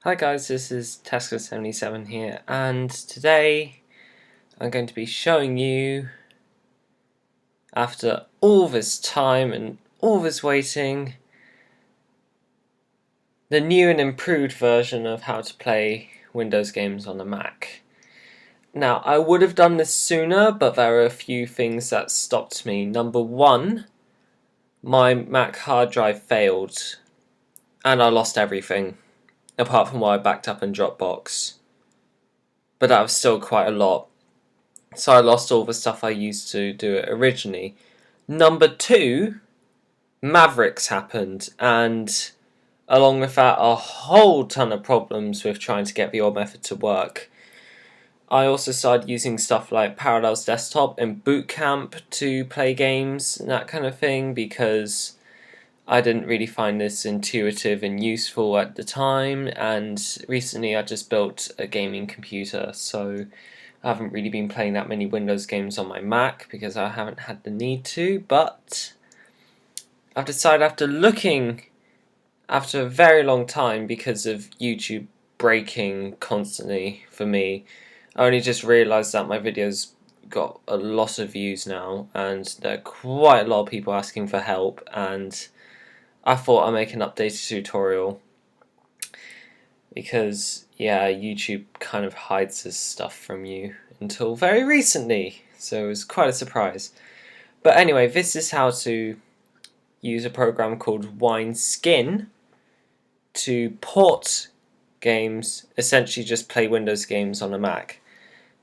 Hi guys, this is Tesco77 here, and today I'm going to be showing you, after all this time and all this waiting, the new and improved version of how to play Windows games on a Mac. Now, I would have done this sooner, but there are a few things that stopped me. Number one, my Mac hard drive failed, and I lost everything, apart from what I backed up in Dropbox. But that was still quite a lot. So I lost all the stuff I used to do it originally. Number two, Mavericks happened, and along with that, a whole ton of problems with trying to get the old method to work. I also started using stuff like Parallels Desktop and Boot Camp to play games and that kind of thing because I didn't really find this intuitive and useful at the time, and recently I just built a gaming computer, so I haven't really been playing that many Windows games on my Mac because I haven't had the need to, but I've decided after a very long time because of YouTube breaking constantly for me, I only just realised that my videos got a lot of views now and there are quite a lot of people asking for help, and I thought I'd make an updated tutorial because, yeah, YouTube kind of hides this stuff from you until very recently, so it was quite a surprise. But anyway, this is how to use a program called Wineskin to port games, essentially just play Windows games on a Mac.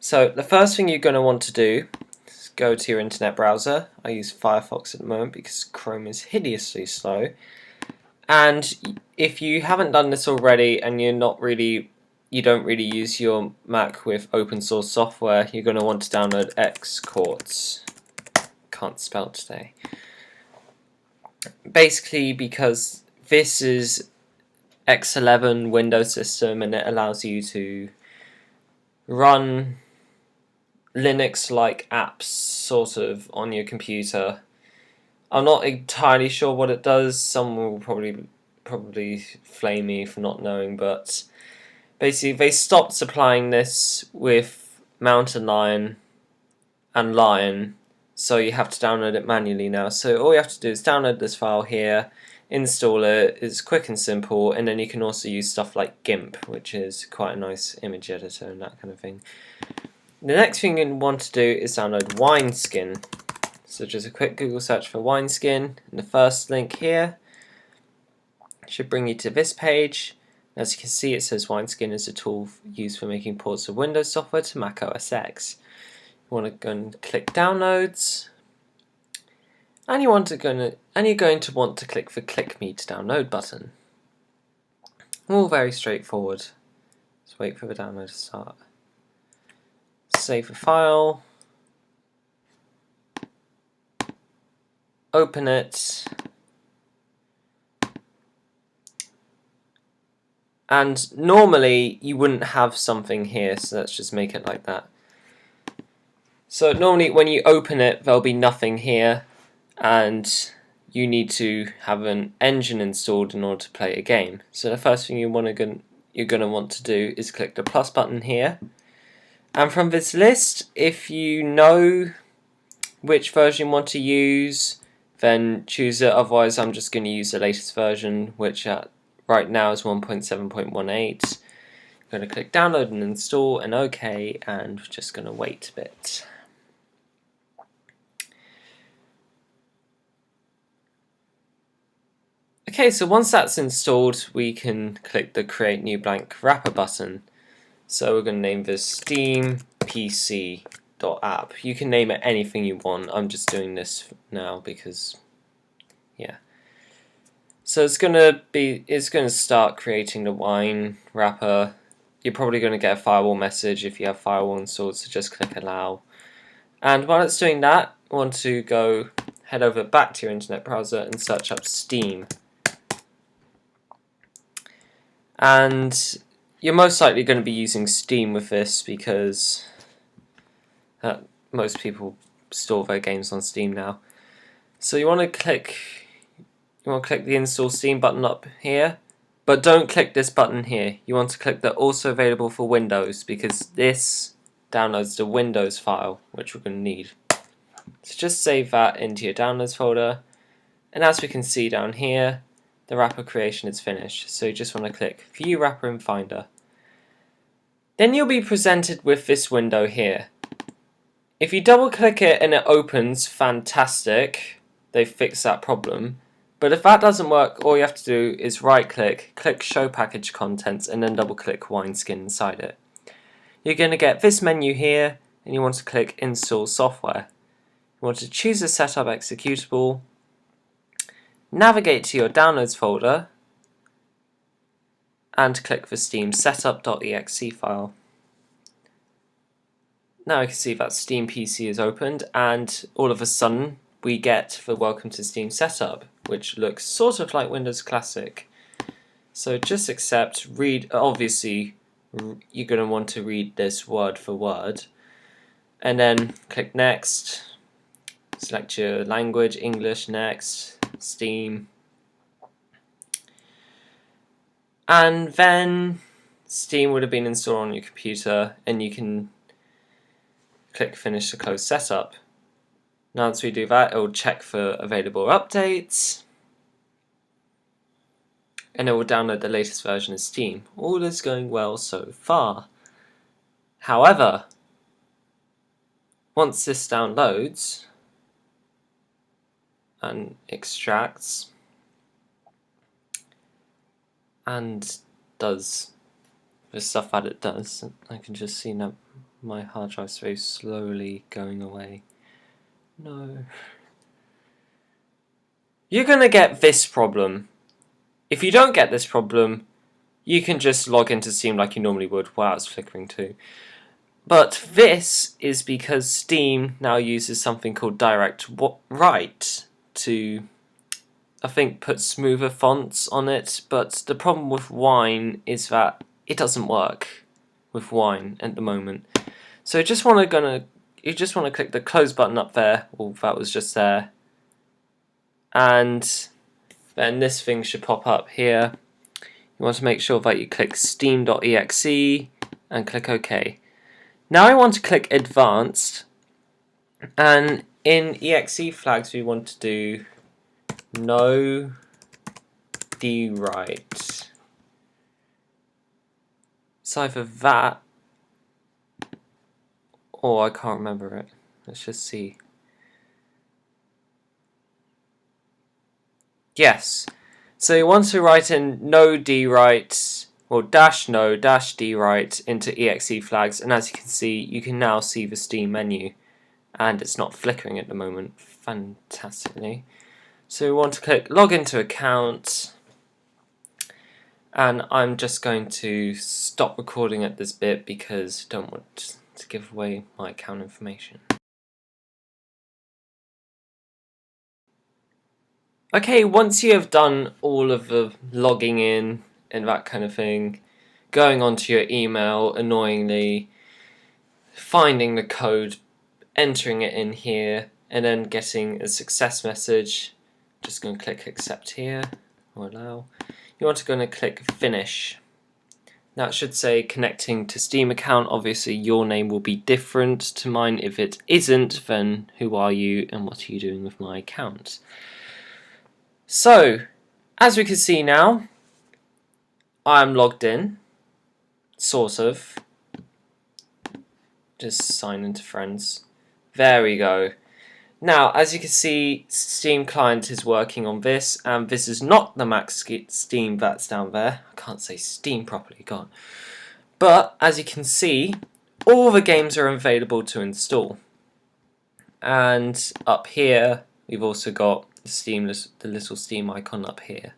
So the first thing you're going to want to do is go to your internet browser. I use Firefox at the moment because Chrome is hideously slow. And if you haven't done this already and you don't really use your Mac with open source software, you're going to want to download Xcorts. Can't spell today. Basically because this is X11 Windows system and it allows you to run Linux-like apps sort of on your computer. I'm not entirely sure what it does. Someone will probably flame me for not knowing, but basically they stopped supplying this with Mountain Lion and Lion, so you have to download it manually now. So all you have to do is download this file here, install it. It's quick and simple, and then you can also use stuff like GIMP, which is quite a nice image editor and that kind of thing. The next thing you want to do is download Wineskin. So just a quick Google search for Wineskin, and the first link here should bring you to this page. As you can see, it says Wineskin is a tool used for making ports of Windows software to Mac OS X. You want to go and click Downloads, and you're going to want to click the Click Me to Download button. All very straightforward. Just wait for the download to start. Save the file. Open it. And normally you wouldn't have something here, so let's just make it like that. So normally when you open it, there'll be nothing here, and you need to have an engine installed in order to play a game. So the first thing you're going to want to do is click the plus button here. And from this list, if you know which version you want to use, then choose it. Otherwise, I'm just going to use the latest version, which right now is 1.7.18. I'm going to click download and install and OK, and we're just going to wait a bit. Okay, so once that's installed, we can click the Create New Blank Wrapper button. So we're going to name this Steam PC app. You can name it anything you want. I'm just doing this now because, yeah. So it's going to start creating the Wine wrapper. You're probably going to get a firewall message if you have firewall installed, so just click Allow. And while it's doing that, I want to head over back to your internet browser and search up Steam. And you're most likely going to be using Steam with this because most people store their games on Steam now. So you want to click the Install Steam button up here, But don't click this button here. You want to click the also available for Windows, because this downloads the Windows file, which we're going to need. So just save that into your downloads folder, and as we can see down here, the wrapper creation is finished. So you just want to click View Wrapper in Finder. Then you'll be presented with this window here. If you double click it and it opens, fantastic, they've fixed that problem. But if that doesn't work, all you have to do is right click, click Show Package Contents, and then double click Wineskin inside it. You're going to get this menu here, and you want to click Install Software. You want to choose a setup executable, navigate to your downloads folder, and click the Steam setup.exe file. Now you can see that Steam PC is opened, and all of a sudden we get the Welcome to Steam setup, which looks sort of like Windows Classic. So just accept, read, obviously you're going to want to read this word for word, and then click Next, select your language, English, Next, Steam, and then Steam would have been installed on your computer, and you can click Finish to close setup. Now once we do that, it will check for available updates, and it will download the latest version of Steam. All is going well so far. However, once this downloads and extracts and does the stuff that it does, I can just see now my hard drive's very slowly going away. No. You're gonna get this problem. If you don't get this problem, you can just log into Steam like you normally would. Wow, it's flickering too. But this is because Steam now uses something called Direct Write to, I think, put smoother fonts on it. But the problem with Wine is that it doesn't work with Wine at the moment. So you just want to click the close button up there. Well, that was just there, and then this thing should pop up here. You want to make sure that you click steam.exe and click OK. Now I want to click Advanced, and in exe flags we want to do no dwrite. It's either that, or I can't remember it. Let's just see. Yes. So you want to write in no dwrite, or -no -dwrite into exe flags, and as you can see, you can now see the Steam menu, and it's not flickering at the moment. Fantastically. So we want to click log into account, and I'm just going to stop recording at this bit because I don't want to give away my account information. Okay, once you have done all of the logging in and that kind of thing, going onto your email annoyingly, finding the code, entering it in here, and then getting a success message, just going to click accept here, or allow. You want to go and click finish. Now it should say connecting to Steam account. Obviously your name will be different to mine. If it isn't, then who are you and what are you doing with my account? So, as we can see now, I'm logged in, sort of. Just sign into friends. There we go. Now, as you can see, Steam client is working on this, and this is not the Max Steam that's down there. I can't say Steam properly, God. But, as you can see, all the games are available to install. And up here, we've also got the little Steam icon up here.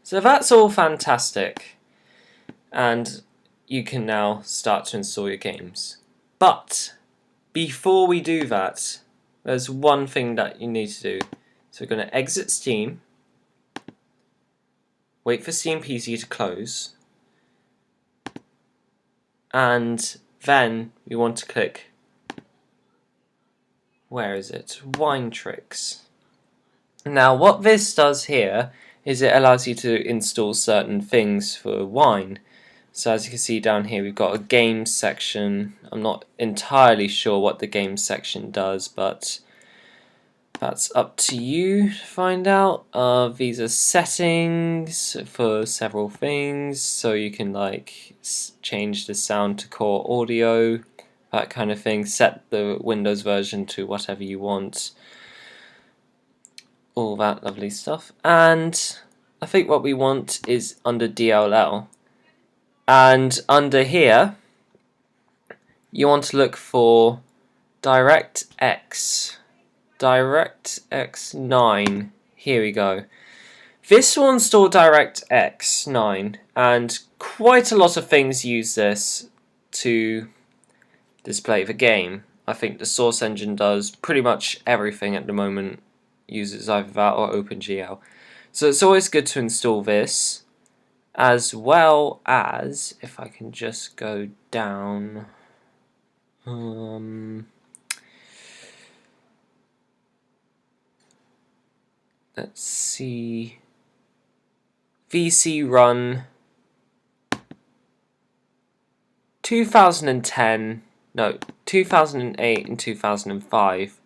So that's all fantastic. And you can now start to install your games. But, before we do that, there's one thing that you need to do. So we're going to exit Steam, wait for Steam PC to close, and then we want to click, where is it? Wine Tricks. Now what this does here is it allows you to install certain things for Wine. So as you can see down here, we've got a games section. I'm not entirely sure what the games section does, but that's up to you to find out. These are settings for several things, so you can like change the sound to core audio, that kind of thing. Set the Windows version to whatever you want. All that lovely stuff. And I think what we want is under DLL. And under here, you want to look for DirectX. DirectX 9. Here we go. This will install DirectX 9, and quite a lot of things use this to display the game. I think the Source Engine does pretty much everything at the moment, uses either that or OpenGL. So it's always good to install this, as well as, if I can just go down, let's see, VC Run 2010, no, 2008 and 2005,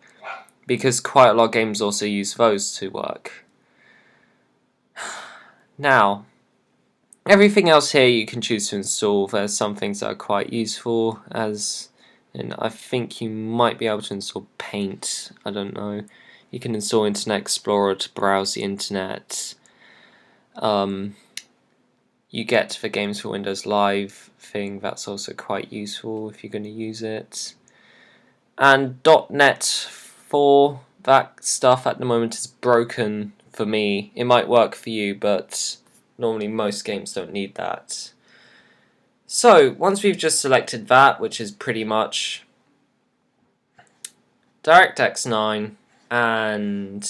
because quite a lot of games also use those to work. Now, everything else here you can choose to install. There's some things that are quite useful, and I think you might be able to install Paint, I don't know. You can install Internet Explorer to browse the internet. You get the Games for Windows Live thing, that's also quite useful if you're going to use it. And .NET 4, that stuff at the moment is broken for me. It might work for you, but normally most games don't need that. So, once we've just selected that, which is pretty much DirectX 9 and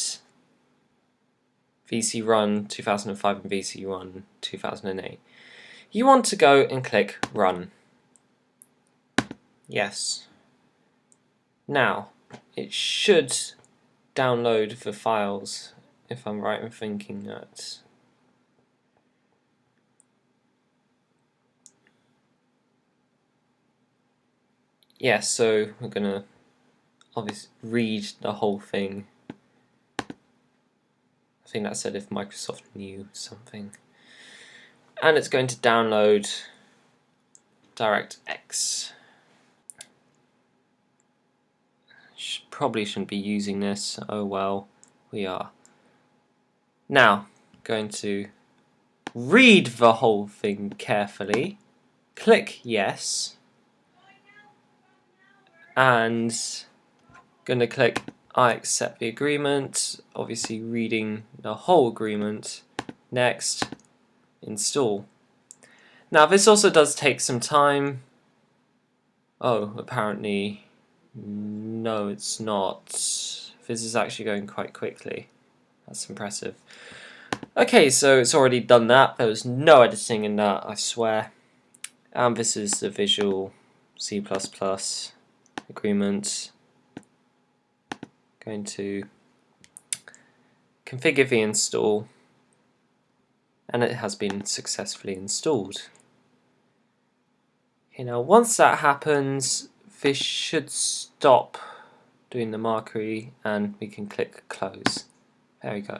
VC Run 2005 and VC Run 2008, you want to go and click Run. Yes. Now, it should download the files, if I'm right in thinking that. Yes, so we're going to obviously read the whole thing. I think that said if Microsoft knew something. And it's going to download DirectX. Probably shouldn't be using this. Oh well, we are. Now, going to read the whole thing carefully. Click yes. And going to click I accept the agreement. Obviously reading the whole agreement. Next. Install. Now this also does take some time. Oh, apparently no, it's not. This is actually going quite quickly. That's impressive. Okay, so it's already done that. There was no editing in that, I swear. And this is the Visual C++ agreement. Going to configure the install, and it has been successfully installed. Okay, now once that happens, this should stop doing the marquee and we can click close. There we go.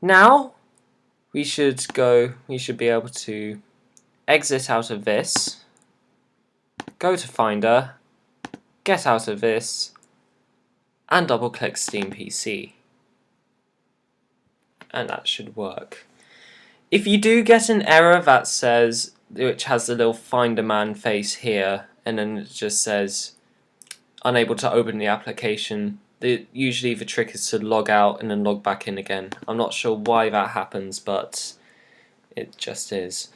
Now we should be able to exit out of this, go to Finder, get out of this, and double click Steam PC. And that should work. If you do get an error that says, which has the little Finder Man face here, and then it just says unable to open the application, usually the trick is to log out and then log back in again. I'm not sure why that happens, but it just is.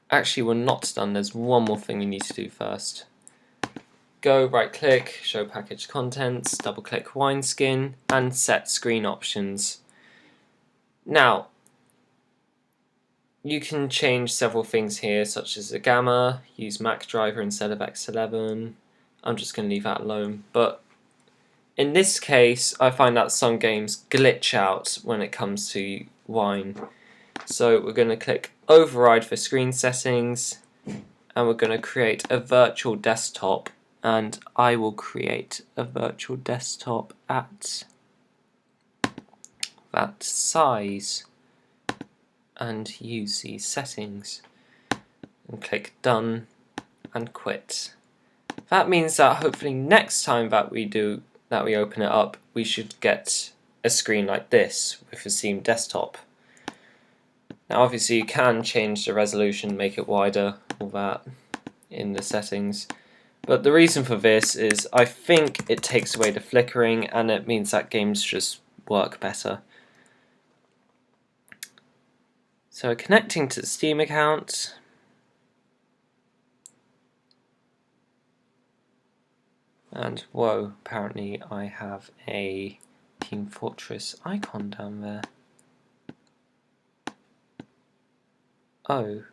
Actually, we're not done. There's one more thing we need to do first. Go right click, show package contents, double click Wineskin, and set screen options. Now, you can change several things here, such as the gamma, use Mac driver instead of X11. I'm just going to leave that alone, but in this case, I find that some games glitch out when it comes to Wine. So we're going to click Override for screen settings, and we're going to create a virtual desktop, and I will create a virtual desktop at that size and use these settings, and click Done and Quit. That means that hopefully next time that we open it up, we should get a screen like this with a Steam desktop. Now obviously you can change the resolution, make it wider, all that in the settings. But the reason for this is I think it takes away the flickering and it means that games just work better. So connecting to the Steam account. And whoa, apparently I have a Team Fortress icon down there. Oh,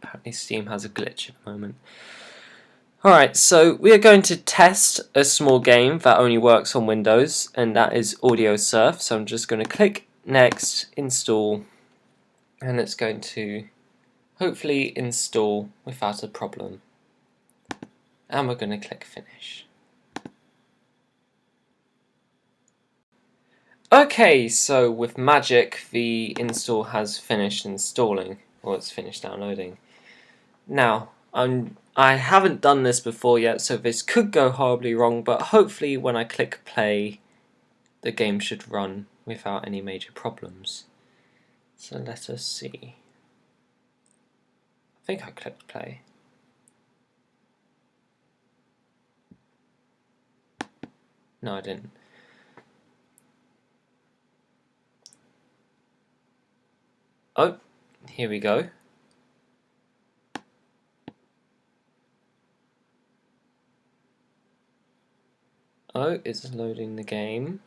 apparently Steam has a glitch at the moment. Alright, so we are going to test a small game that only works on Windows, and that is Audiosurf. So I'm just going to click Next, Install, and it's going to hopefully install without a problem. And we're going to click Finish. Okay, so with magic, the install has finished installing, or it's finished downloading. Now, I haven't done this before yet, so this could go horribly wrong, but hopefully when I click play, the game should run without any major problems. So let us see. I think I clicked play. No, I didn't. Oh, here we go. Oh, it's loading the game.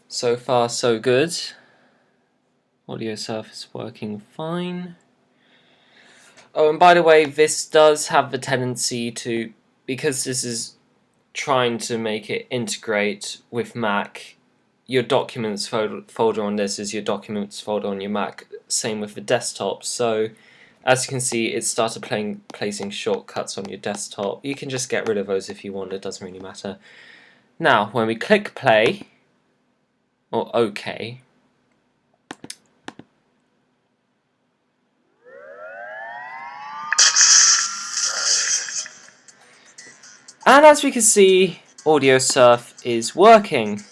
So far so good. Audiosurf is working fine. Oh, and by the way, this does have the tendency to, because this is trying to make it integrate with Mac, your documents folder on this is your documents folder on your Mac, same with the desktop. So as you can see, it started placing shortcuts on your desktop. You can just get rid of those if you want, it doesn't really matter. Now, when we click play, or OK, and as we can see, Audiosurf is working.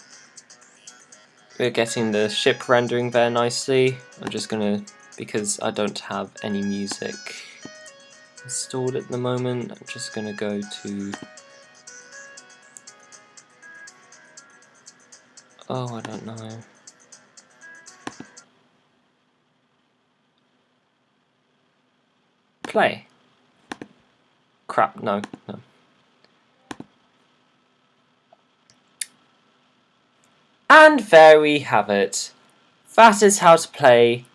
We're getting the ship rendering there nicely. I'm just gonna, because I don't have any music installed at the moment, I'm just gonna go to, oh, I don't know. Play. Crap, no. And there we have it. That is how to play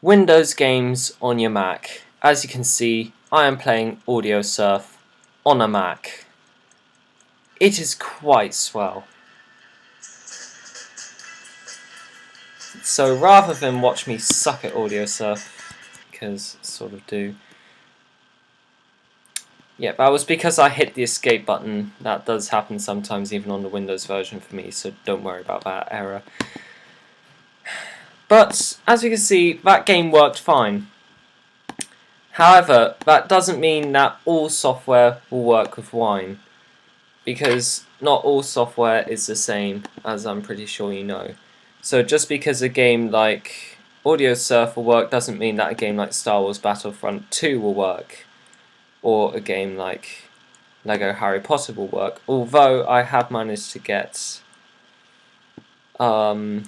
Windows games on your Mac. As you can see, I am playing Audiosurf on a Mac. It is quite swell. So rather than watch me suck at Audiosurf, because I sort of do. Yeah, that was because I hit the escape button. That does happen sometimes even on the Windows version for me, so don't worry about that error. But, as we can see, that game worked fine. However, that doesn't mean that all software will work with Wine, because not all software is the same, as I'm pretty sure you know. So just because a game like Audiosurf will work doesn't mean that a game like Star Wars Battlefront 2 will work, or a game like Lego Harry Potter will work, although I have managed to get Lego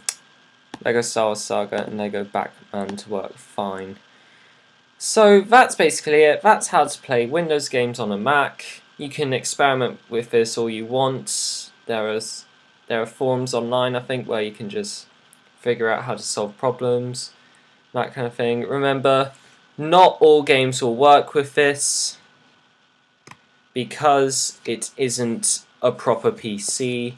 Star Wars Saga and Lego Batman to work fine. So that's basically it. That's how to play Windows games on a Mac. You can experiment with this all you want. There are forums online, I think, where you can just figure out how to solve problems, that kind of thing. Remember, Not all games will work with this because it isn't a proper PC,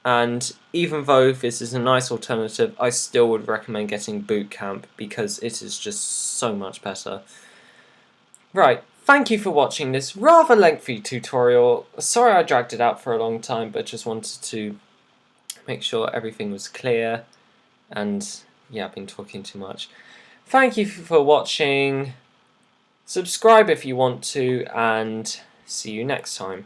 and even though this is a nice alternative, I still would recommend getting Boot Camp because it is just so much better. Right, thank you for watching this rather lengthy tutorial. Sorry I dragged it out for a long time, but just wanted to make sure everything was clear, and yeah, I've been talking too much. Thank you for watching. Subscribe if you want to, and see you next time.